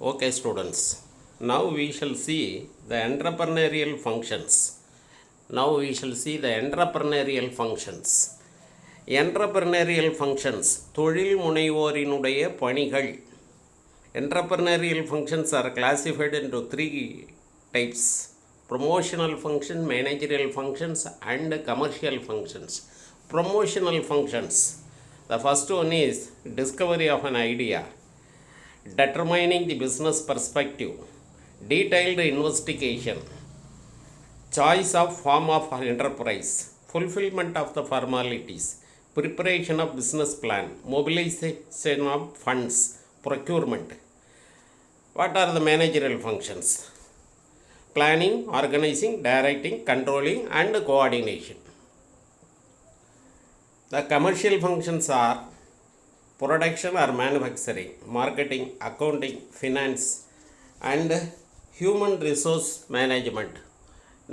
Okay, students. Now we shall see the entrepreneurial functions. Entrepreneurial functions. தொழில் முனைவோரினுடைய பணிகள். Entrepreneurial functions are classified into three types: promotional function, managerial functions, and commercial functions. Promotional functions. The first one is discovery of an idea, determining the business perspective, detailed investigation, choice of form of enterprise, fulfillment of the formalities, preparation of business plan, mobilization of funds, procurement. What are the managerial functions? Planning, organizing, directing, controlling, and coordination. The commercial functions are production or manufacturing, marketing, accounting, finance, and human resource management.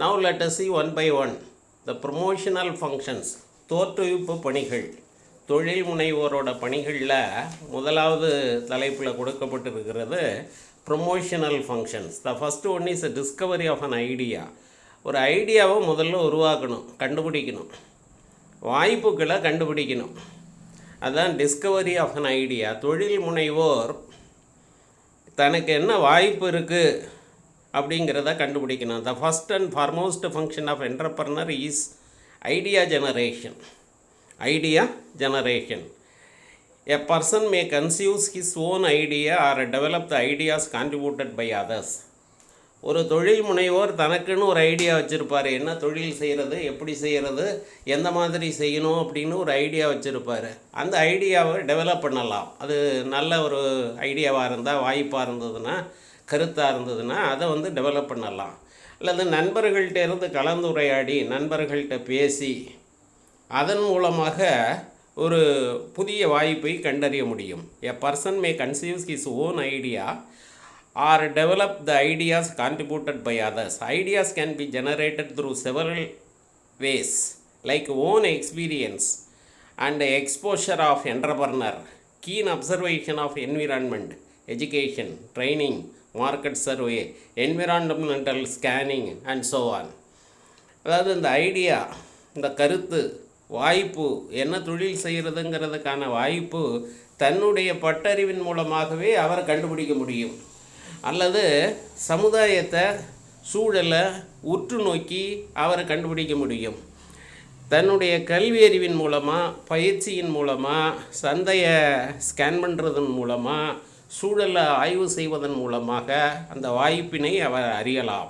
Now let us see one by one. The promotional functions, தோற்றுவிப்பு பணிகள். தொழில் முனைவோரோட பணிகளில் முதலாவது தலைப்பில் கொடுக்கப்பட்டிருக்கிறது promotional functions. The first one is discovery of an idea. ஒரு ஐடியாவை முதல்ல உருவாக்கணும், கண்டுபிடிக்கணும், வாய்ப்புகளை கண்டுபிடிக்கணும். அதுதான் டிஸ்கவரி ஆஃப் அன் ஐடியா. தொழில் முனைவோர் தனக்கு என்ன வாய்ப்பு இருக்குது அப்படிங்கிறத கண்டுபிடிக்கணும். The first and foremost function of entrepreneur is idea generation. A person may conceive his own idea or develop the ideas contributed by others. ஒரு தொழில் முனைவோர் தனக்குன்னு ஒரு ஐடியா வச்சுருப்பார். என்ன தொழில் செய்கிறது, எப்படி செய்கிறது, எந்த மாதிரி செய்யணும் அப்படின்னு ஒரு ஐடியா வச்சுருப்பார். அந்த ஐடியாவை டெவலப் பண்ணலாம். அது நல்ல ஒரு ஐடியாவாக இருந்தால், வாய்ப்பாக இருந்ததுன்னா, கருத்தாக இருந்ததுன்னா அதை டெவலப் பண்ணலாம். அல்லது நண்பர்கள்ட்ட இருந்து கலந்துரையாடி, நண்பர்கள்ட்ட பேசி அதன் மூலமாக ஒரு புதிய வாய்ப்பை கண்டறிய முடியும். A person may conceive his own idea or develop the ideas contributed by others. Ideas can be generated through several ways, like own experience and exposure of entrepreneur, keen observation of environment, education, training, market survey, environmental scanning, and so on. அதாவது இந்த idea, இந்த கருத்து, வாய்ப்பு, என்ன தொழில் செய்கிறதுங்கிறதுக்கான வாய்ப்பு தன்னுடைய பட்டறிவின் மூலமாகவே அவர் கண்டுபிடிக்க முடியும். அல்லது சமுதாயத்தை, சூழலை உற்று நோக்கி அவர் கண்டுபிடிக்க முடியும். தன்னுடைய கல்வி அறிவின் மூலமாக, பயிற்சியின் மூலமாக, சந்தையை ஸ்கேன் பண்ணுறதன் மூலமாக, சூழலை ஆய்வு செய்வதன் மூலமாக அந்த வாய்ப்பினை அவர் அறியலாம்.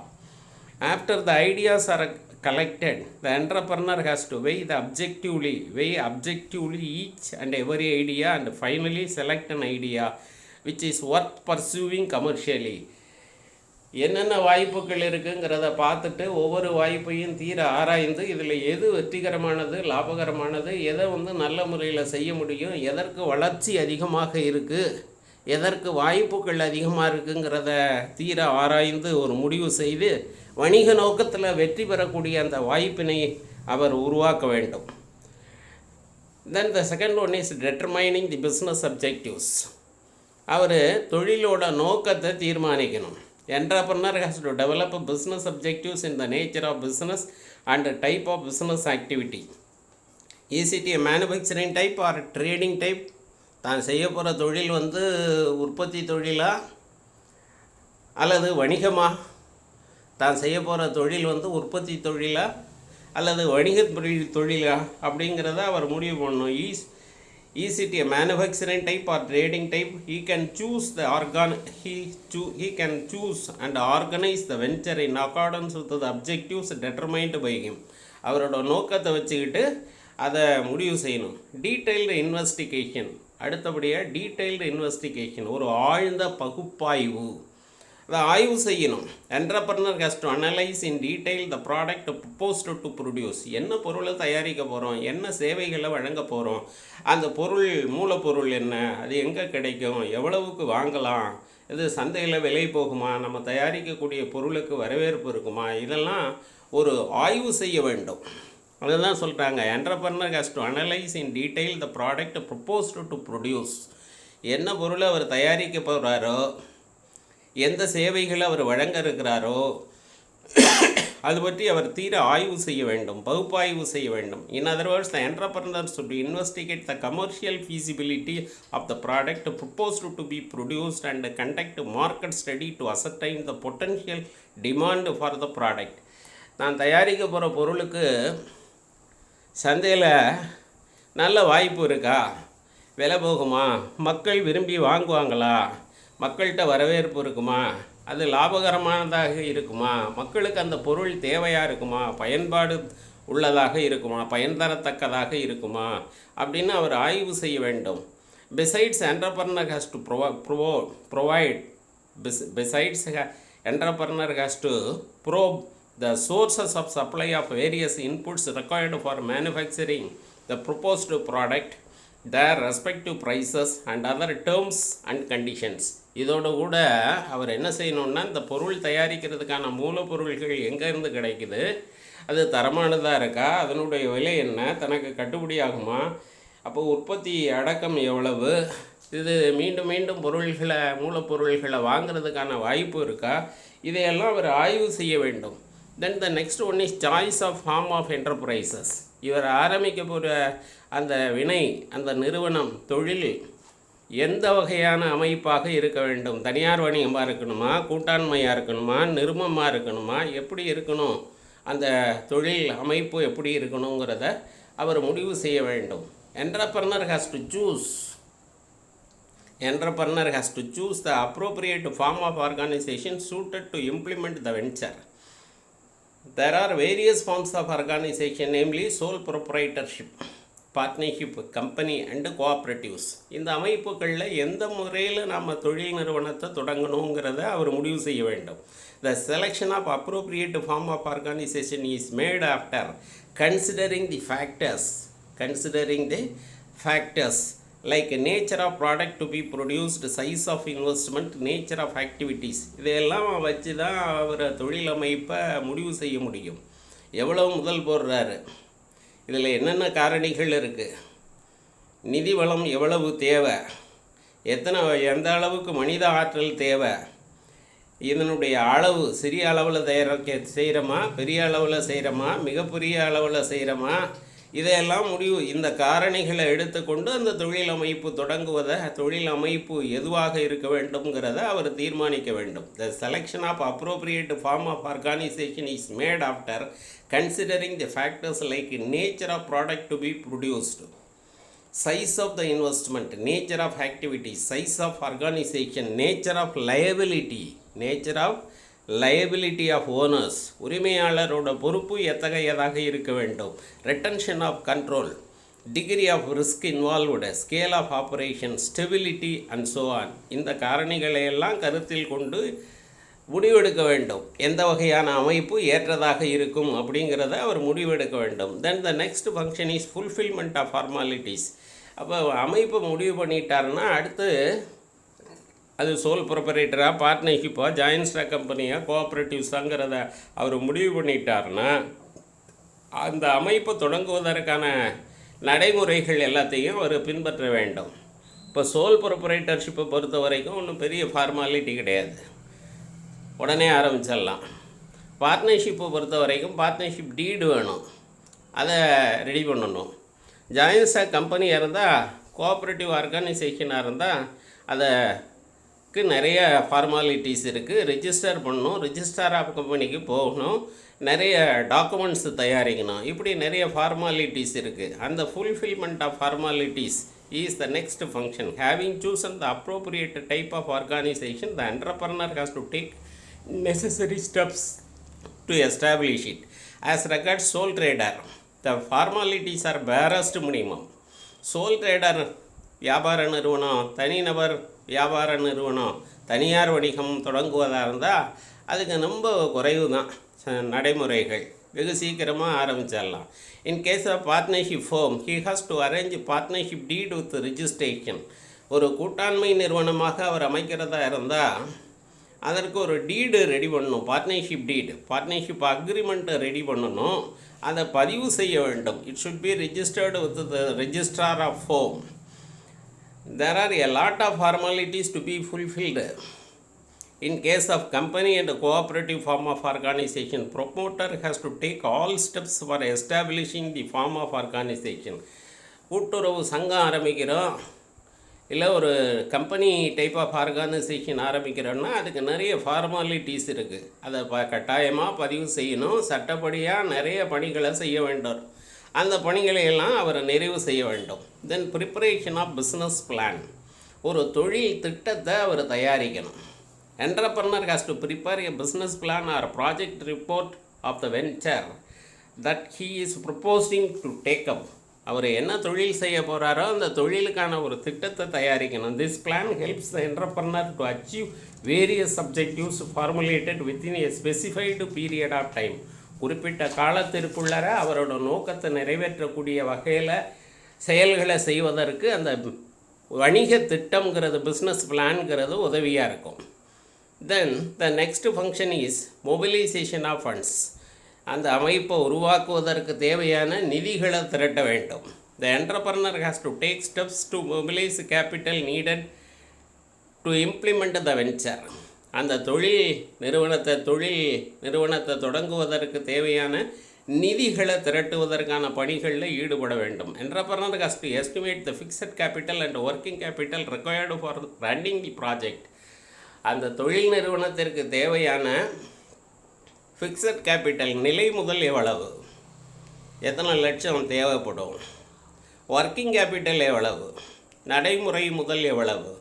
After the ideas are collected, the entrepreneur has to weigh objectively each and every idea and finally select an idea which is worth pursuing commercially. என்னென்ன வாய்ப்புகள் இருக்குங்கிறத பார்த்துட்டு ஒவ்வொரு வாய்ப்பையும் தீர ஆராய்ந்து இதில் எது வெற்றிகரமானது, லாபகரமானது, எதை நல்ல முறையில் செய்ய முடியும், எதற்கு வளர்ச்சி அதிகமாக இருக்குது, எதற்கு வாய்ப்புகள் அதிகமாக இருக்குங்கிறத தீர ஆராய்ந்து ஒரு முடிவு செய்து வணிக நோக்கத்தில் வெற்றி பெறக்கூடிய அந்த வாய்ப்பினை அவர் உருவாக்க வேண்டும். Then the second one is determining the business objectives. அவர் தொழிலோட நோக்கத்தை தீர்மானிக்கணும். Entrepreneur has to develop business objectives in the nature of business and type of business activity. Is it a manufacturing type or trading type? தான் செய்ய போகிற தொழில் உற்பத்தி தொழிலா அல்லது வணிகமா? தான் செய்ய போகிற தொழில் உற்பத்தி தொழிலா அல்லது வணிக தொழிலா அப்படிங்கிறத அவர் முடிவு பண்ணணும். Is it a manufacturing type or trading type? he can choose and organize the venture in accordance with the objectives determined by him. அவரோட நோக்கத்தை வச்சுக்கிட்டு அதை முடிவு செய்யணும். Detailed investigation. அடுத்தபடியாக டீட்டெயில்டு இன்வெஸ்டிகேஷன், ஒரு ஆழ்ந்த பகுப்பாய்வு, அதை ஆய்வு செய்யணும். Entrepreneur has to analyze in detail the product proposed to produce. என்ன பொருளை தயாரிக்க போகிறோம், என்ன சேவைகளை வழங்க போகிறோம், அந்த பொருள் மூலப்பொருள் என்ன, அது எங்கே கிடைக்கும், எவ்வளவுக்கு வாங்கலாம், இது சந்தையில் விலை போகுமா, நம்ம தயாரிக்கக்கூடிய பொருளுக்கு வரவேற்பு இருக்குமா, இதெல்லாம் ஒரு ஆய்வு செய்ய வேண்டும். அதுதான் சொல்கிறாங்க. Entrepreneur has to analyze in detail the product proposed to produce. என்ன பொருளை அவர் தயாரிக்க போகிறாரோ எந்த சேவைகளை அவர் வழங்க இருக்கிறாரோ அது பற்றி அவர் தீர ஆய்வு செய்ய வேண்டும், பகுப்பாய்வு செய்ய வேண்டும். In other words, the entrepreneur should investigate the commercial feasibility of the product proposed to be produced and conduct market study to ascertain the potential demand for the product. நான் தயாரிக்க போகிற பொருளுக்கு சந்தையில் நல்ல வாய்ப்பு இருக்கா, விலை போகுமா, மக்கள் விரும்பி வாங்குவாங்களா, மக்கள்கிட்ட வரவேற்பு இருக்குமா, அது லாபகரமானதாக இருக்குமா, மக்களுக்கு அந்த பொருள் தேவையாக இருக்குமா, பயன்பாடு உள்ளதாக இருக்குமா, பயன் தரத்தக்கதாக இருக்குமா அப்படின்னு அவர் ஆய்வு செய்ய வேண்டும். Besides entrepreneur has to provide besides entrepreneur has to probe the sources of supply of various inputs required for manufacturing the proposed product, their respective prices and other terms and conditions. இதோடு கூட அவர் என்ன செய்யணுன்னா, இந்த பொருள் தயாரிக்கிறதுக்கான மூலப்பொருள்கள் எங்கேருந்து கிடைக்குது, அது தரமானதாக இருக்கா, அதனுடைய விலை என்ன, தனக்கு கட்டுப்படி ஆகுமா, அப்போ உற்பத்தி அடக்கம் எவ்வளவு, இது மீண்டும் மீண்டும் மூலப்பொருள்களை வாங்கிறதுக்கான வாய்ப்பு இருக்கா, இதையெல்லாம் அவர் ஆய்வு செய்ய வேண்டும். Then the next one is choice of form of enterprises. இவர் ஆரம்பிக்க போகிற அந்த வினை, அந்த நிறுவனம், தொழில் எந்த வகையான அமைப்பாக இருக்க வேண்டும், தனியார் வணிகமாக இருக்கணுமா, கூட்டாண்மையாக இருக்கணுமா, நிறுவனமாக இருக்கணுமா, எப்படி இருக்கணும், அந்த தொழில் அமைப்பு எப்படி இருக்கணுங்கிறத அவர் முடிவு செய்ய வேண்டும். Entrepreneur has to choose the appropriate form of organization suited to implement the venture. There are various forms of organization, namely sole proprietorship, partnership, company and cooperatives. இந்த அமைப்புகளில் எந்த முறையில் நாம் தொழில் நிறுவனத்தை தொடங்கணுங்கிறத அவர் முடிவு செய்ய வேண்டும். The selection of appropriate form of organization is made after considering the factors like nature of product to be produced, size of investment, nature of activities. இதையெல்லாம் வச்சு தான் அவர் தொழில் அமைப்பை முடிவு செய்ய முடியும். எவ்வளவு முதல் போடுறாரு, இதில் என்னென்ன காரணிகள் இருக்குது, நிதி வளம் எவ்வளவு தேவை, எந்த அளவுக்கு மனித ஆற்றல் தேவை, இதனுடைய அளவு சிறிய அளவில் செய்கிறோமா, பெரிய அளவில் செய்கிறோமா, மிகப்பெரிய அளவில் செய்கிறோமா, இதையெல்லாம் முடிவு, இந்த காரணிகளை எடுத்துக்கொண்டு அந்த தொழில் அமைப்பு தொழில் அமைப்பு எதுவாக இருக்க வேண்டும்ங்கிறத அவர் தீர்மானிக்க வேண்டும். The selection of appropriate form of organisation is made after considering the factors like nature of product to be produced, size of the investment, nature of activity, size of organization, nature of liability of owners, உரிமையாளரோட பொறுப்பு எத்தகையதாக இருக்க வேண்டும், retention of control, degree of risk involved, scale of operation, stability and so on. இந்த காரணிகளை எல்லாம் கருத்தில் கொண்டு முடிவெடுக்க வேண்டும். எந்த வகையான அமைப்பு ஏற்றதாக இருக்கும் அப்படிங்கிறத அவர் முடிவெடுக்க வேண்டும். Then the next function is fulfilment of formalities. அப்போ அமைப்பை முடிவு பண்ணிட்டாருன்னா அடுத்து அது சோல் ப்ரொப்பரேட்டராக, பார்ட்னர்ஷிப்பாக, ஜாயின்ட் ஸ்டாக் கம்பெனியாக, கோஆப்ரேட்டிவ்ஸாங்கிறத அவர் முடிவு பண்ணிட்டாருன்னா அந்த அமைப்பை தொடங்குவதற்கான நடைமுறைகள் எல்லாத்தையும் அவர் பின்பற்ற வேண்டும். இப்போ சோல் ப்ரொப்பரேட்டர்ஷிப்பை பொறுத்த வரைக்கும் ஒன்றும் பெரிய ஃபார்மாலிட்டி கிடையாது, உடனே ஆரம்பிச்சிடலாம். பார்ட்னர்ஷிப்பை பொறுத்த வரைக்கும் பார்ட்னர்ஷிப் டீடு வேணும், அதை ரெடி பண்ணணும். ஜாயின்ட் ஸ்டாக் கம்பெனியாக இருந்தால், கோஆப்ரேட்டிவ் ஆர்கனைசேஷனாக இருந்தால் அதுக்கு நிறைய ஃபார்மாலிட்டிஸ் இருக்குது. ரெஜிஸ்டர் பண்ணணும், ரெஜிஸ்டர் ஆஃப் கம்பெனிக்கு போகணும், நிறைய டாக்குமெண்ட்ஸ் தயாரிக்கணும், இப்படி நிறைய ஃபார்மாலிட்டிஸ் இருக்குது. அந்த fulfilment of formalities is the next function. Having chosen the appropriate type of organization, the entrepreneur has to take necessary steps to establish it. As regards sole trader, the formalities are barest minimum. Sole trader வியாபார நிறுவனம், தனிநபர் வியாபார நிறுவனம், தனியார் வணிகம் தொடங்குவதாக இருந்தால் அதுக்கு ரொம்ப குறைவு தான் நடைமுறைகள், வெகு சீக்கிரமாக ஆரம்பிச்சிடலாம். In case of partnership form, he has to arrange partnership deed with registration. ஒரு கூட்டாண்மை நிறுவனமாக அவர் அமைக்கிறதா இருந்தால் அதற்கு ஒரு டீடு ரெடி பண்ணணும், பார்ட்னர்ஷிப் அக்ரிமெண்ட்டை ரெடி பண்ணணும், அதை பதிவு செய்ய வேண்டும். It should be registered with the registrar of form. There are a lot of formalities to be fulfilled. In case of company and cooperative form of organization, promoter has to take all steps for establishing the form of organization. கூட்டுறவு சங்கம் ஆரம்பிக்கிறோம், இல்லை ஒரு company type of organisation ஆரம்பிக்கிறோன்னா அதுக்கு நிறைய formalities இருக்குது. அதை கட்டாயமாக பதிவு செய்யணும், சட்டப்படியாக நிறைய பணிகளை செய்ய வேண்டும். அந்த பணிகளை எல்லாம் அவர் நிறைவு செய்ய வேண்டும். தென் ப்ரிப்பரேஷன் ஆஃப் பிஸ்னஸ் பிளான், ஒரு தொழில் திட்டத்தை அவர் தயாரிக்கணும். Entrepreneur has to prepare a business plan or project report of the venture that he is proposing to take up. அவர் என்ன தொழில் செய்ய போகிறாரோ அந்த தொழிலுக்கான ஒரு திட்டத்தை தயாரிக்கணும். This plan helps the entrepreneur to achieve various objectives formulated within a specified period of time. குறிப்பிட்ட காலத்திற்குள்ளர அவரோட நோக்கத்தை நிறைவேற்றக்கூடிய வகையில் செயல்களை செய்வதற்கு அந்த வணிக திட்டம்ங்கிறது, பிஸ்னஸ் பிளான்ங்கிறது உதவியாக இருக்கும். Then the next function is mobilization of funds. அந்த அமைப்பை உருவாக்குவதற்கு தேவையான நிதிகளை திரட்ட வேண்டும். The entrepreneur has to take steps to mobilize capital needed to implement the venture. அந்த தொழில் நிறுவனத்தை தொடங்குவதற்கு தேவையான நிதிகளை திரட்டுவதற்கான பணிகளில் ஈடுபட வேண்டும். Entrepreneur has to estimate the fixed capital and working capital required for running the project. அந்த தொழில் நிறுவனத்திற்கு தேவையான ஃபிக்ஸட் கேபிட்டல் நிலை முதல் எவ்வளவு, எத்தனை லட்சம் தேவைப்படும், ஒர்க்கிங் கேபிட்டல் எவ்வளவு, நடைமுறை முதல் எவ்வளவு,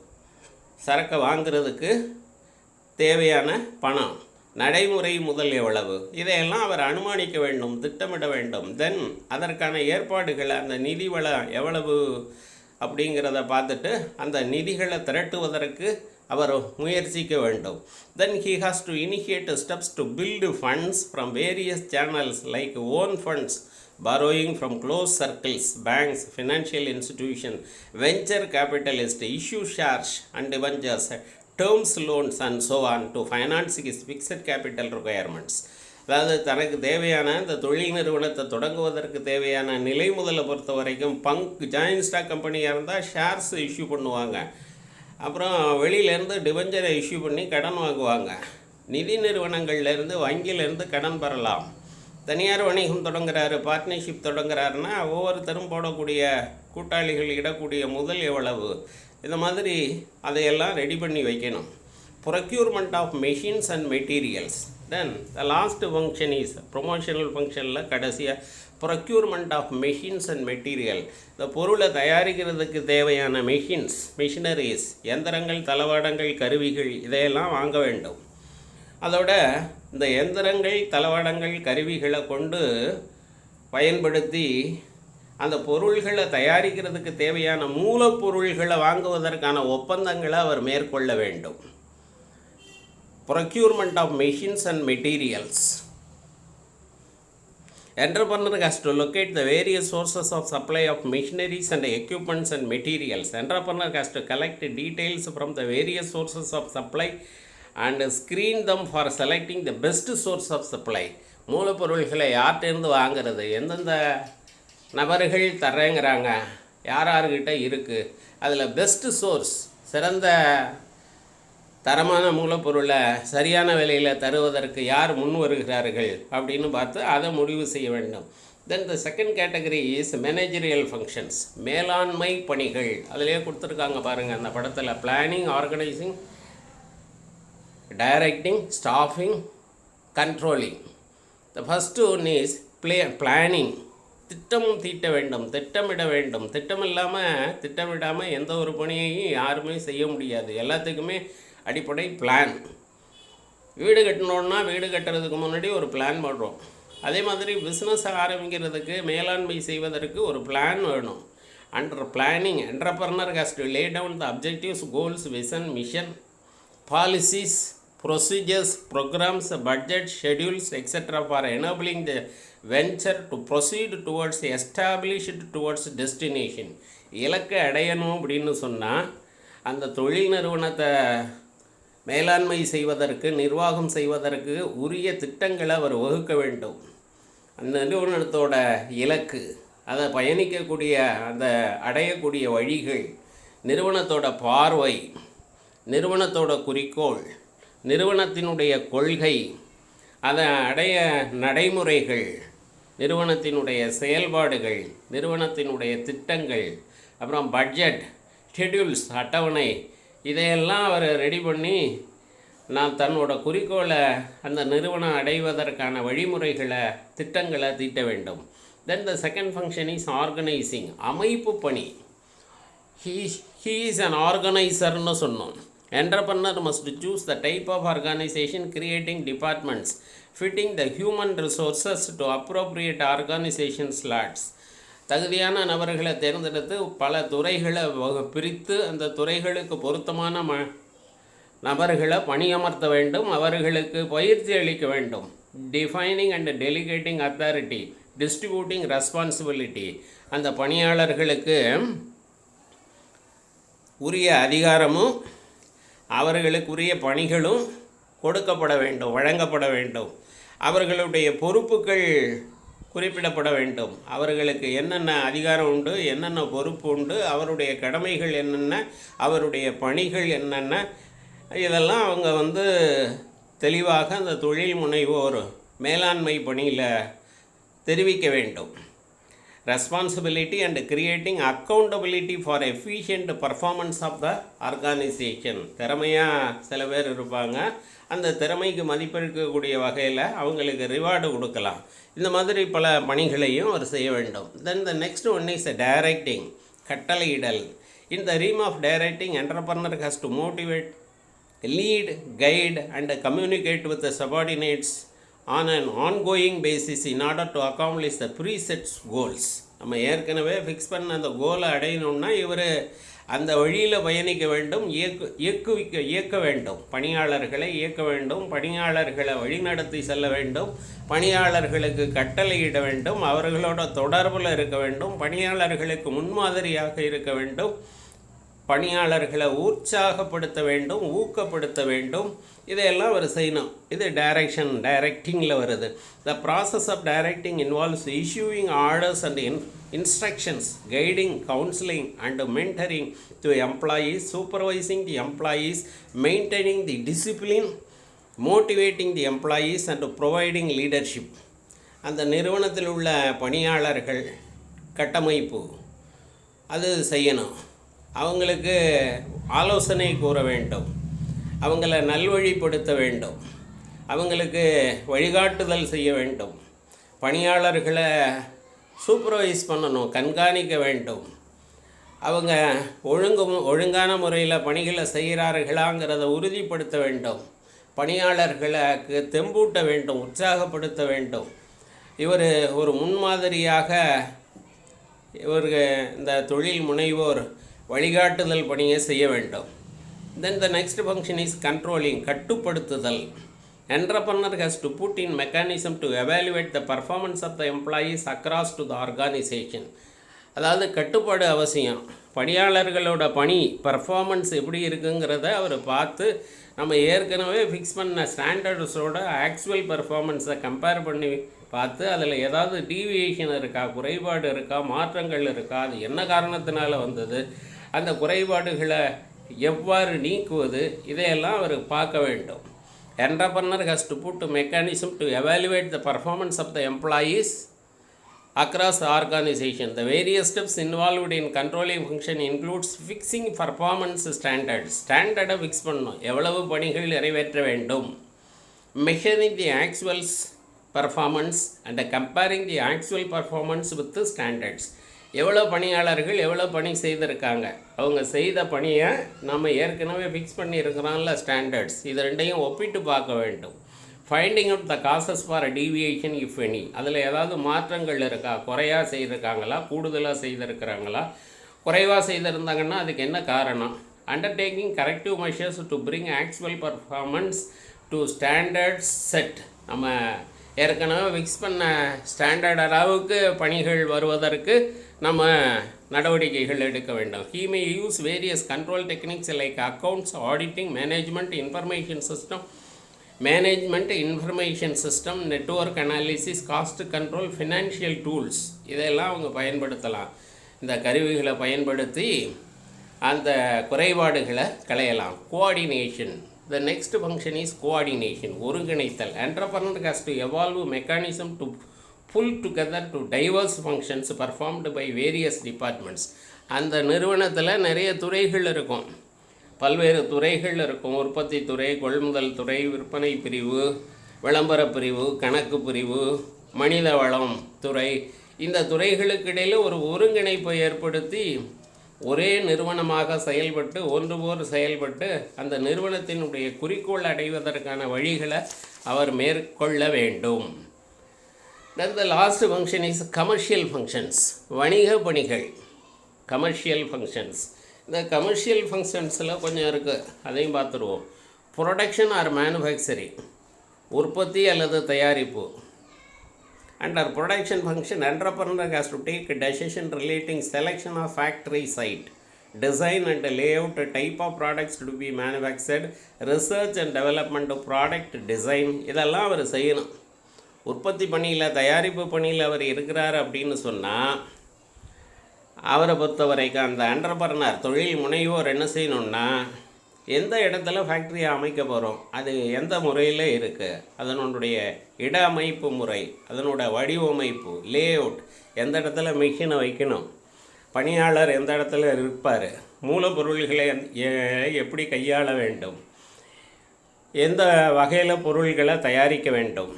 சரக்கு வாங்கிறதுக்கு தேவையான பணம், நடைமுறை முதல் எவ்வளவு, இதையெல்லாம் அவர் அனுமானிக்க வேண்டும், திட்டமிட வேண்டும். தென் அதற்கான ஏற்பாடுகள், அந்த நிதி வளம் எவ்வளவு அப்படிங்கிறத பார்த்துட்டு அந்த நிதிகளை திரட்டுவதற்கு அவர் முயற்சிக்க வேண்டும். Then he has to initiate steps to build funds from various channels like own funds, borrowing from close circles, banks, financial institutions, venture capitalists, issue shares and debentures, terms loans and so on to finance his fixed capital requirements. அதாவது தனக்கு தேவையான இந்த தொழில் நிறுவனத்தை தொடங்குவதற்கு தேவையான நிலை முதலை பொறுத்த வரைக்கும் ஜாயின்ட் ஸ்டாக் கம்பெனியாக இருந்தால் ஷேர்ஸ் இஷ்யூ பண்ணுவாங்க, அப்புறம் வெளியிலேருந்து டிபெஞ்சரை இஷ்யூ பண்ணி கடன் வாங்குவாங்க. நிதி நிறுவனங்கள்லேருந்து வங்கியிலேருந்து கடன் பெறலாம். தனியார் வணிகம் தொடங்குறாரு, பார்ட்னர்ஷிப் தொடங்குறாருன்னா ஒவ்வொருத்தரும் போடக்கூடிய கூட்டாளிகள் இடக்கூடிய முதல் எவ்வளவு, இந்த மாதிரி அதையெல்லாம் ரெடி பண்ணி வைக்கணும். Procurement of machines and materials. Then the last function is promotional ஃபங்க்ஷனில் கடைசியாக procurement of machines and material. இந்த பொருளை தயாரிக்கிறதுக்கு தேவையான மிஷினரிஸ், எந்திரங்கள், தளவாடங்கள், கருவிகள் இதையெல்லாம் வாங்க வேண்டும். அதோட இந்த எந்திரங்கள், தளவாடங்கள், கருவிகளை கொண்டு பயன்படுத்தி அந்த பொருள்களை தயாரிக்கிறதுக்கு தேவையான மூலப்பொருள்களை வாங்குவதற்கான ஒப்பந்தங்களை அவர் மேற்கொள்ள வேண்டும். Procurement of machines and materials. Entrepreneur has to locate the various sources of supply of machineries and equipments and materials. Entrepreneur has to collect details from the various sources of supply and screen them for selecting the best source of supply. மூலப்பொருள்களை யார்கிட்டேருந்து வாங்கிறது, எந்தெந்த நபர்கள் தர்றேங்கிறாங்க, யார்கிட்ட இருக்குது, அதில் best source, சிறந்த தரமான மூலப்பொருளை சரியான விலையில் தருவதற்கு யார் முன் வருகிறார்கள் அப்படின்னு பார்த்து அதை முடிவு செய்ய வேண்டும். Then the second category is managerial functions, மேலாண்மை பணிகள். அதிலே கொடுத்துருக்காங்க பாருங்கள் அந்த படத்தில். Planning, organising, directing, staffing, controlling. The first one is planning. திட்டம் தீட்ட வேண்டும், திட்டமிட வேண்டும். திட்டமிடாமல் எந்த ஒரு பணியையும் யாருமே செய்ய முடியாது. எல்லாத்துக்குமே அடிப்படை பிளான். வீடு கட்டணுன்னா வீடு கட்டுறதுக்கு முன்னாடி ஒரு பிளான் பண்ணுறோம். அதே மாதிரி பிஸ்னஸ் ஆரம்பிக்கிறதுக்கு, மேலாண்மை செய்வதற்கு ஒரு பிளான் வேணும். Under planning, entrepreneur has to lay down the objectives, goals, vision, mission, policies, procedures, programs, budget, schedules, etc. for enabling the venture to proceed towards established towards destination. இலக்கை அடையணும் அப்படின்னு சொன்னால் அந்த தொழில் நிறுவனத்தை மேலாண்மை செய்வதற்கு, நிர்வாகம் செய்வதற்கு உரிய திட்டங்களை அவர் வகுக்க வேண்டும். அந்த நிறுவனத்தோட இலக்கு, அதை பயணிக்கக்கூடிய, அந்த அடையக்கூடிய வழிகள், நிறுவனத்தோட பார்வை, நிறுவனத்தோட குறிக்கோள், நிறுவனத்தினுடைய கொள்கை, அதை அடைய நடைமுறைகள், நிறுவனத்தினுடைய செயல்பாடுகள், நிறுவனத்தினுடைய திட்டங்கள், அப்புறம் பட்ஜெட், ஷெட்யூல்ஸ், அட்டவணை, இதையெல்லாம் அவர் ரெடி பண்ணி நான் தன்னோட குறிக்கோளை அந்த நிறுவனம் அடைவதற்கான வழிமுறைகளை, திட்டங்களை தீட்ட வேண்டும். Then the second function is organising, அமைப்பு பணி. He is an organizer-னு சொன்னோம். Entrepreneur must choose the type of organization, creating departments, fitting the human resources to appropriate organization slots. தகுதியான நபர்களை தேர்ந்தெடுத்து பல துறைகளை பிரித்து அந்த துறைகளுக்கு பொருத்தமான நபர்களை பணியமர்த்த வேண்டும், அவர்களுக்கு பயிற்சி அளிக்க வேண்டும். Defining and delegating authority, distributing responsibility, அந்த பணியாளர்களுக்கு உரிய அதிகாரமும் அவர்களுக்குரிய பணிகளும் கொடுக்கப்பட வேண்டும், வழங்கப்பட வேண்டும். அவர்களுடைய பொறுப்புகள் குறிப்பிடப்பட வேண்டும். அவர்களுக்கு என்னென்ன அதிகாரம் உண்டு, என்னென்ன பொறுப்பு உண்டு, அவருடைய கடமைகள் என்னென்ன, அவருடைய பணிகள் என்னென்ன, இதெல்லாம் அவங்க தெளிவாக அந்த தொழில் முனைவோர் மேலாண்மை பணியில் தெரிவிக்க வேண்டும். Responsibility and creating accountability for efficient performance of the organisation. திறமையாக சில பேர் இருப்பாங்க, அந்த திறமைக்கு மதிப்பளிக்கக்கூடிய வகையில் அவங்களுக்கு ரிவார்டு கொடுக்கலாம். இந்த மாதிரி பல பணிகளையும் அவர் செய்ய வேண்டும். Then the next one is directing, கட்டளையிடல். In the realm of directing, entrepreneur has to motivate, lead, guide and communicate with the subordinates on an ongoing basis in order to accomplish the preset goals. நம்ம ஏற்கனவே fix பண்ண அந்த கோலை அடையணும்னா இவர் அந்த வழியில் பயணிக்க வேண்டும், இயக்க வேண்டும், பணியாளர்களை இயக்க வேண்டும், பணியாளர்களை வழிநடத்தி செல்ல வேண்டும், பணியாளர்களுக்கு கட்டளையிட வேண்டும், அவர்களோட தொடர்பில் இருக்க வேண்டும், பணியாளர்களுக்கு முன்மாதிரியாக இருக்க வேண்டும், பணியாளர்களை உற்சாகப்படுத்த வேண்டும், ஊக்கப்படுத்த வேண்டும். இதையெல்லாம் அவர் செய்யணும். இது டைரக்டிங்கில் வருது. The process of directing involves issuing orders and instructions, guiding, counselling and mentoring to employees, supervising the employees, maintaining the discipline, motivating the employees and providing leadership. அந்த நிறுவனத்தில் உள்ள பணியாளர்கள் கட்டமைப்பு அது செய்யணும். அவங்களுக்கு ஆலோசனை கூற வேண்டும், அவங்கள நல்வழிப்படுத்த வேண்டும், அவங்களுக்கு வழிகாட்டுதல் செய்ய வேண்டும், பணியாளர்களை சூப்பர்வைஸ் பண்ணணும், கண்காணிக்க வேண்டும், அவங்க ஒழுங்கான முறையில் பணிகளை செய்கிறார்களாங்கிறத உறுதிப்படுத்த வேண்டும், பணியாளர்களுக்கு தெம்பூட்ட வேண்டும், உற்சாகப்படுத்த வேண்டும். இவர் ஒரு முன்மாதிரியாக இவருக்கு இந்த தொழில் முனைவோர் வழிகாட்டுதல் பணியை செய்ய வேண்டும். Then the next function is controlling, கட்டுப்படுத்துதல். Entrepreneur has to put in mechanism to evaluate the performance of the employees across to the organization. அதாவது கட்டுப்பாடு அவசியம். பணியாளர்களோட பணி பர்ஃபார்மன்ஸ் எப்படி இருக்குங்கிறத அவர் பார்த்து நம்ம ஏற்கனவே ஃபிக்ஸ் பண்ண ஸ்டாண்டர்ட்ஸோட ஆக்சுவல் பர்ஃபார்மன்ஸை கம்பேர் பண்ணி பார்த்து அதில் ஏதாவது டீவியேஷன் இருக்கா, குறைபாடு இருக்கா, மாற்றங்கள் இருக்கா, அது என்ன காரணத்தினால வந்தது, அந்த குறைபாடுகளை எவ்வாறு நீக்குவது, இதையெல்லாம் அவர் பார்க்க வேண்டும். Entrepreneur has to put a mechanism to evaluate the performance of the employees across the organization. The various steps involved in controlling function includes fixing performance standards. Standard fix பண்ணணும், எவ்வளவு பணிகள் நிறைவேற்ற வேண்டும், measuring the actual performance and comparing the actual performance with the standards. எவ்வளோ பணியாளர்கள் எவ்வளோ பணி செய்திருக்காங்க, அவங்க செய்த பணியை நம்ம ஏற்கனவே ஃபிக்ஸ் பண்ணியிருக்கிறோம்ல ஸ்டாண்டர்ட்ஸ், இது ரெண்டையும் ஒப்பிட்டு பார்க்க வேண்டும். Finding out the causes for deviation if any, அதில் ஏதாவது மாற்றங்கள் இருக்கா, குறையாக செய்திருக்காங்களா, கூடுதலாக செய்திருக்கிறாங்களா, குறைவாக செய்திருந்தாங்கன்னா அதுக்கு என்ன காரணம். Undertaking corrective measures to bring actual performance to standards set. நம்ம ஏற்கனவே ஃபிக்ஸ் பண்ண ஸ்டாண்டர்ட் அளவுக்கு பணிகள் வருவதற்கு நம்ம நடவடிக்கைகள் எடுக்க வேண்டும். He may use various control techniques like accounts, auditing, management information system, network analysis, cost control, financial tools. இதெல்லாம் அவங்க பயன்படுத்தலாம். இந்த கருவிகளை பயன்படுத்தி அந்த குறைபாடுகளை களையலாம். Coordination, The next function is coordination, ஒருங்கிணைத்தல். Entrepreneur has to evolve mechanism to pull together to diverse functions performed by various departments. அந்த நிறுவனத்தில் நிறைய துறைகள் இருக்கும், பல்வேறு துறைகள் இருக்கும். உற்பத்தி துறை, கொள்முதல் துறை, விற்பனை பிரிவு, விளம்பர பிரிவு, கணக்கு பிரிவு, மனித வளம் துறை. இந்த துறைகளுக்கு இடையில் ஒரு ஒருங்கிணைப்பை ஏற்படுத்தி ஒரே நிறுவனமாக செயல்பட்டு ஒன்றுபோல் செயல்பட்டு அந்த நிறுவனத்தினுடைய குறிக்கோள் அடைவதற்கான வழிகளை அவர் மேற்கொள்ள வேண்டும். Then the last function is commercial functions, வணிக பணிகள், commercial functions. இந்த கமர்ஷியல் ஃபங்க்ஷன்ஸில் கொஞ்சம் இருக்குது, அதையும் பார்த்துருவோம். ப்ரொடக்ஷன் ஆர் மேனுஃபேக்சரிங், உற்பத்தி அல்லது தயாரிப்பு. Under production function, entrepreneur has to take a decision relating selection of factory site, design and layout, type of products to be manufactured, research and development of product design. இதெல்லாம் அவர் செய்யணும். உற்பத்தி பணியில், தயாரிப்பு பணியில் அவர் இருக்கிறார் அப்படின்னு சொன்னால் அவரை பொறுத்த வரைக்கும் அந்த என்டர்பிரனர் தொழில் முனைவோர் என்ன செய்யணுன்னா, எந்த இடத்துல ஃபேக்ட்ரியை அமைக்க போகிறோம், அது எந்த முறையில் இருக்குது, அதனுடைய இட அமைப்பு முறை, அதனோட வடிவமைப்பு, லேஅவுட், எந்த இடத்துல மிஷினை வைக்கணும், பணியாளர் எந்த இடத்துல இருப்பார், மூலப்பொருள்களை எப்படி கையாள வேண்டும், எந்த வகையில் பொருள்களை தயாரிக்க வேண்டும்,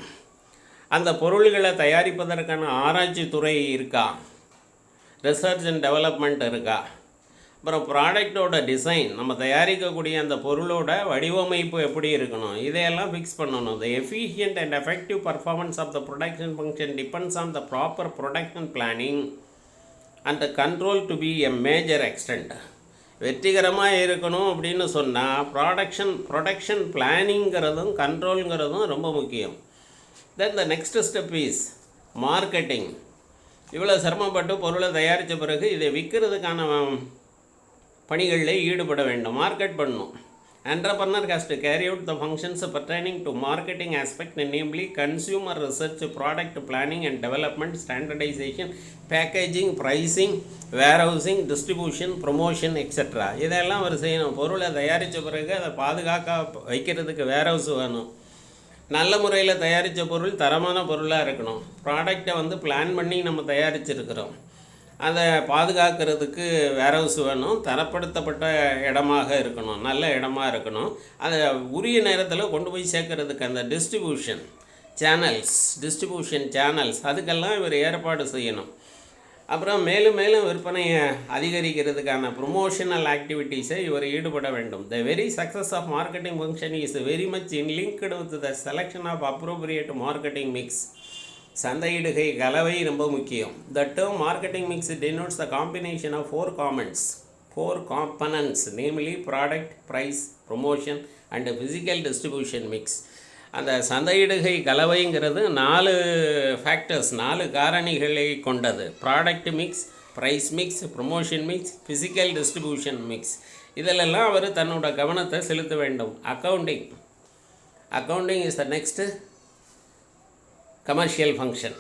அந்த பொருள்களை தயாரிப்பதற்கான ஆராய்ச்சி துறை இருக்கா, ரிசர்ச் அண்ட் டெவலப்மெண்ட் இருக்கா, அப்புறம் ப்ராடக்டோட டிசைன், நம்ம தயாரிக்கக்கூடிய அந்த பொருளோட வடிவமைப்பு எப்படி இருக்கணும், இதையெல்லாம் ஃபிக்ஸ் பண்ணணும். The efficient and effective performance of the production function depends on the proper production planning and control to be a major extent. வெற்றிகரமாக இருக்கணும் அப்படின்னு சொன்னால் ப்ரொடக்ஷன் பிளானிங்கிறதும் கண்ட்ரோலுங்கிறதும் ரொம்ப முக்கியம். Then the next step is marketing. இவ்வளோ சிரமப்பட்டு பொருளை தயாரித்த பிறகு இதை விற்கிறதுக்கான பணிகளில் ஈடுபட வேண்டும், மார்க்கெட் பண்ணணும். Entrepreneur has to carry out the functions pertaining to marketing aspect, namely consumer research, product planning and development, standardization, packaging, pricing, warehousing, distribution, promotion, etc. இதெல்லாம் அவர் செய்யணும். பொருளை தயாரித்த பிறகு அதை பாதுகாக்க வைக்கிறதுக்கு வேர்ஹவுஸ் வேணும். நல்ல முறையில் தயாரித்த பொருள் தரமான பொருளாக இருக்கணும். ப்ராடக்டை பிளான் பண்ணி நம்ம தயாரிச்சிருக்கிறோம், அதை பாதுகாக்கிறதுக்கு வேர்ஹவுஸ் வேணும். தரப்படுத்தப்பட்ட இடமாக இருக்கணும், நல்ல இடமா இருக்கணும். அதை உரிய நேரத்தில் கொண்டு போய் சேர்க்கறதுக்கு அந்த டிஸ்ட்ரிபியூஷன் சேனல்ஸ் அதுக்கெல்லாம் இவர் ஏற்பாடு செய்யணும். அப்புறம் மேலும் மேலும் விற்பனையை அதிகரிக்கிறதுக்கான ப்ரொமோஷனல் ஆக்டிவிட்டீஸை இவர் ஈடுபட வேண்டும். The very success of marketing function is very much inlinked with the selection of appropriate marketing mix. சந்தையிடுகை கலவை ரொம்ப முக்கியம். The term marketing mix denotes the combination of four components, namely product, price, promotion and physical distribution mix. அந்த சந்தையிடுகை கலவைங்கிறது 4 factors, 4 காரணிகளை கொண்டது. Product mix, price mix, promotion mix, physical distribution mix. இதிலெல்லாம் அவர் தன்னோட கவனத்தை செலுத்த வேண்டும். Accounting is the next commercial function,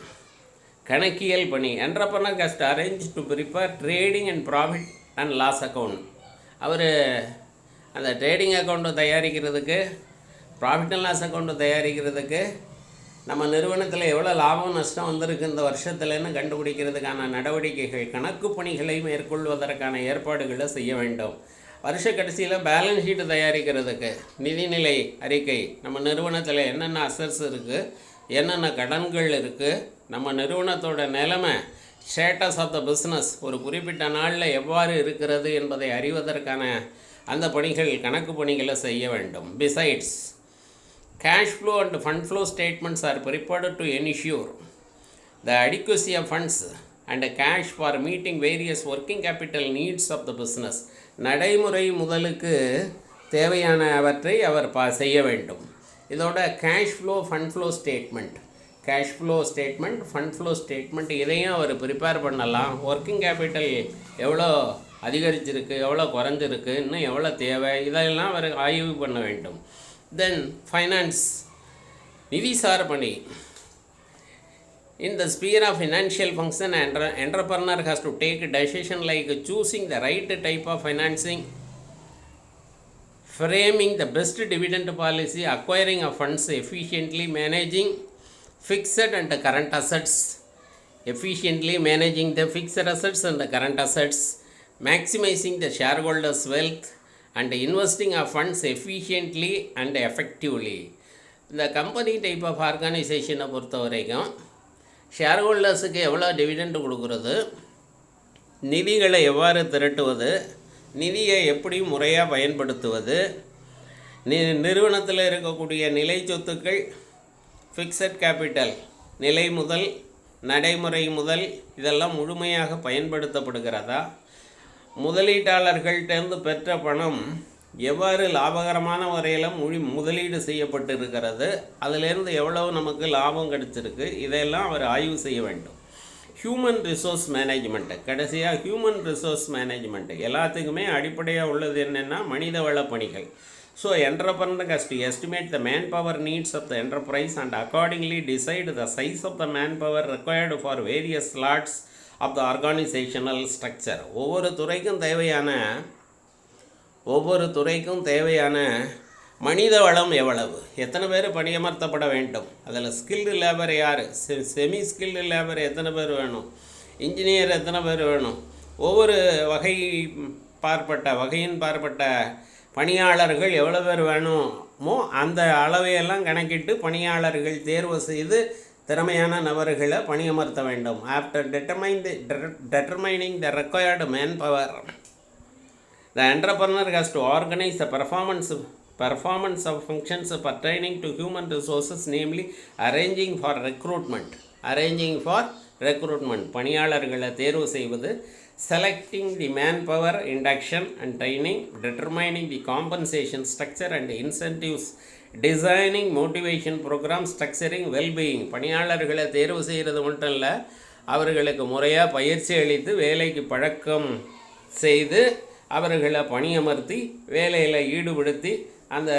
கணக்கியல் பணி. Entrepreneur has to arrange to prepare trading and profit and loss account. அவர் அந்த ட்ரேடிங் அக்கௌண்ட்டை தயாரிக்கிறதுக்கு, ப்ராஃபிட் அண்ட் லாஸ் அக்கௌண்ட்டை தயாரிக்கிறதுக்கு, நம்ம நிறுவனத்தில் எவ்வளோ லாபம் நஷ்டம் வந்திருக்கு இந்த வருஷத்துலன்னு கண்டுபிடிக்கிறதுக்கான நடவடிக்கைகள், கணக்கு பணிகளை மேற்கொள்வதற்கான ஏற்பாடுகளை செய்ய வேண்டும். வருஷ கடைசியில் பேலன்ஸ் ஷீட்டு தயாரிக்கிறதுக்கு, நிதிநிலை அறிக்கை, நம்ம நிறுவனத்தில் என்னென்ன அசட்ஸ் இருக்குது, என்னென்ன கடன்கள் இருக்குது, நம்ம நிறுவனத்தோட நிலைமை, ஸ்டேட்டஸ் ஆஃப் த பிஸ்னஸ் ஒரு குறிப்பிட்ட நாளில் எவ்வாறு இருக்கிறது என்பதை அறிவதற்கான அந்த பணிகள், கணக்கு பணிகளை செய்ய வேண்டும். Besides cash flow and fund flow statements are prepared to ensure the adequacy of funds and cash for meeting various working capital needs of the business. நடைமுறை முதலுக்கு தேவையானவற்றை அவர் செய்ய வேண்டும். இதோட cash flow, fund flow statement இதையும் அவர் prepare பண்ணலாம். Working capital எவ்வளோ அதிகரிச்சிருக்கு, எவ்வளோ குறைஞ்சிருக்கு, இன்னும் எவ்வளோ தேவை, இதெல்லாம் அவர் ஆய்வு பண்ண வேண்டும். தென் ஃபைனான்ஸ், நிதிசார் பணி. In the sphere of financial function, entrepreneur has to take a decision like choosing the right type of financing, framing the best dividend policy, acquiring of funds efficiently, managing fixed and current assets, efficiently managing the fixed assets and the current assets, maximizing the shareholders' wealth, and investing of funds efficiently and effectively. இந்த company type of ஆர்கனைசேஷனை பொறுத்த வரைக்கும் ஷேர்ஹோல்டர்ஸுக்கு எவ்வளோ dividend கொடுக்குறது, நிதிகளை எவ்வாறு திரட்டுவது, நிதியை எப்படி முறையாக பயன்படுத்துவது, நிறுவனத்தில் இருக்கக்கூடிய நிலை சொத்துக்கள், ஃபிக்ஸட் கேபிட்டல், நிலை முதல், நடைமுறை முதல், இதெல்லாம் முழுமையாக பயன்படுத்தப்படுகிறதா, முதலீட்டாளர்கள்டேருந்து பெற்ற பணம் எவ்வாறு லாபகரமான வரையில் முதலீடு செய்யப்பட்டிருக்கிறது, அதிலேருந்து எவ்வளவு நமக்கு லாபம் கிடைச்சிருக்கு, இதையெல்லாம் அவர் ஆய்வு செய்ய வேண்டும். ஹியூமன் ரிசோர்ஸ் மேனேஜ்மெண்ட்டு, கடைசியாக ஹியூமன் ரிசோர்ஸ் மேனேஜ்மெண்ட்டு எல்லாத்துக்குமே அடிப்படையாக உள்ளது என்னென்னா மனித வள பணிகள். So entrepreneur has to estimate the manpower needs of the enterprise and accordingly decide the size of the manpower required for various slots of the organizational structure. ஒவ்வொரு துறைக்கும் தேவையான மனித வளம் எவ்வளவு, எத்தனை பேர் பணியமர்த்தப்பட வேண்டும், அதில் ஸ்கில்டு லேபர் யார், செமி ஸ்கில்டு லேபர் எத்தனை பேர் வேணும், இன்ஜினியர் எத்தனை பேர் வேணும், ஒவ்வொரு வகையின் பார்ப்பட்ட பணியாளர்கள் எவ்வளோ பேர் வேணுமோ அந்த அளவையெல்லாம் கணக்கிட்டு பணியாளர்கள் தேர்வு செய்து திறமையான நபர்களை பணியமர்த்த வேண்டும். After determining the required manpower, the entrepreneur has to organize the performance of functions pertaining to human resources, namely arranging for recruitment, பணியாளர்களை தேர்வு செய்வது, selecting the manpower, induction and training, determining the compensation structure and incentives, designing motivation program, structuring well-being. பணியாளர்களை தேர்வு செய்கிறது மட்டும் இல்லை, அவர்களுக்கு முறையாக பயிற்சி அளித்து வேலைக்கு பழக்கம் செய்து அவர்களை பணியமர்த்தி வேலையில் ஈடுபடுத்தி அந்த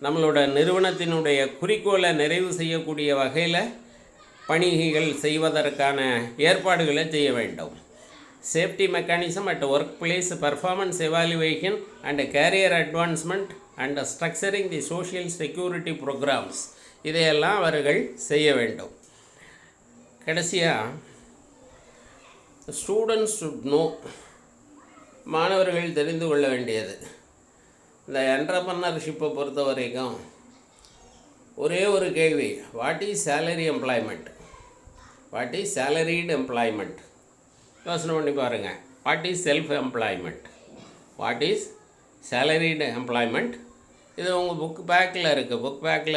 நம்மளோட நிறுவனத்தினுடைய குறிக்கோளை நிறைவு செய்யக்கூடிய வகையில் பணிகள் செய்வதற்கான ஏற்பாடுகளை செய்ய வேண்டும். Safety mechanism at work place, performance evaluation and career advancement and structuring the social security programmes, இதையெல்லாம் அவர்கள் செய்ய வேண்டும். கடைசியாக ஸ்டூடெண்ட்ஸ் ஷுட் நோ, மாணவர்கள் தெரிந்து கொள்ள வேண்டியது, இந்த என்டர்பிரனர்ஷிப்பை பொறுத்த வரைக்கும் ஒரே ஒரு கேள்வி, what is salary employment, what is salaried employment, யோசனை பண்ணி பாருங்கள். What is self employment, what is salaried employment, இது உங்கள் புக் பேக்கில்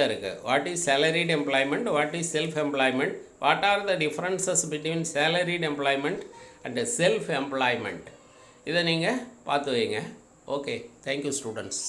இருக்குது. What is salaried employment, what is self employment, what are the differences between salaried employment and self employment, இதை நீங்கள் பார்த்து வைங்க. Okay, thank you students.